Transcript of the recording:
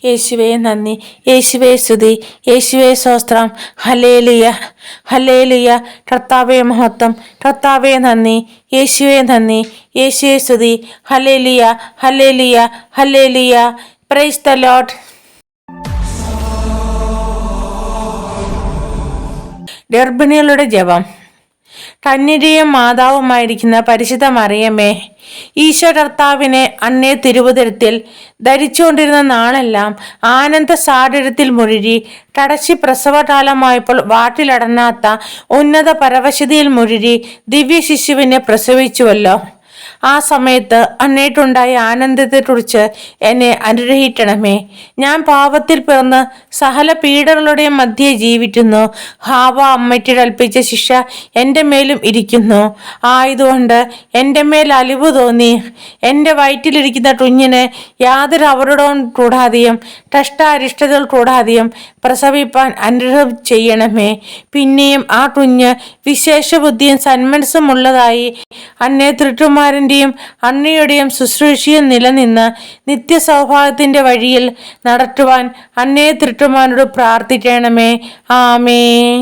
യേശുവേ നന്ദി, യേശുവേ സ്തുതി, യേശുവേ സ്തോത്രം. Hallelujah, hallelujah. കർത്താവേ മഹത്വം, കർത്താവേ നന്ദി, യേശുവേ നന്ദി, യേശുവേ സ്തുതി. Hallelujah, hallelujah, hallelujah. Praise the lord. ഗർഭിണികളുടെ ജപം. കന്യകയും മാതാവുമായിരിക്കുന്ന പരിശുദ്ധ മറിയമേ, ഈശോ കർത്താവിനെ അങ്ങേ തിരുവുദരത്തിൽ ധരിച്ചുകൊണ്ടിരുന്ന നാളെല്ലാം ആനന്ദ സാഗരത്തിൽ മുഴുകി കടശി പ്രസവകാലമായപ്പോൾ വാട്ടിലടങ്ങാത്ത ഉന്നത പരവശതയിൽ മുഴുകി ദിവ്യ ശിശുവിനെ പ്രസവിച്ചുവല്ലോ. ആ സമയത്ത് അങ്ങേക്കുണ്ടായ ആനന്ദത്തെക്കുറിച്ച് എന്നെ അനുഗ്രഹിക്കണമേ. ഞാൻ പാപത്തിൽ പിറന്ന് സകല പീഡകളുടെ മധ്യേ ജീവിക്കുന്നു. ഹാവ അമ്മയ്ക്ക് കൽപ്പിച്ച ശിക്ഷ എൻ്റെ മേലും ഇരിക്കുന്നു. ആയതുകൊണ്ട് എൻ്റെ മേൽ അലിവ് തോന്നി എൻ്റെ വയറ്റിലിരിക്കുന്ന കുഞ്ഞിന് യാതൊരു അവരോടവും കൂടാതെയും കഷ്ടാരിഷ്ടതകൾ കൂടാതെയും പ്രസവിപ്പാൻ അനുഗ്രഹം ചെയ്യണമേ. പിന്നെയും ആ കുഞ്ഞ് വിശേഷ ബുദ്ധിയും സന്മനസ്സുമുള്ളതായി അന്നേ തിരുക്കുമാരൻ്റെയും അന്നയുടെയും ശുശ്രൂഷയും നിലനിന്ന് നിത്യസൗഭാഗ്യത്തിൻ്റെ വഴിയിൽ നടത്തുവാൻ അന്നേ തിരുക്കുമാരനോട് പ്രാർത്ഥിക്കണമേ. ആമേൻ.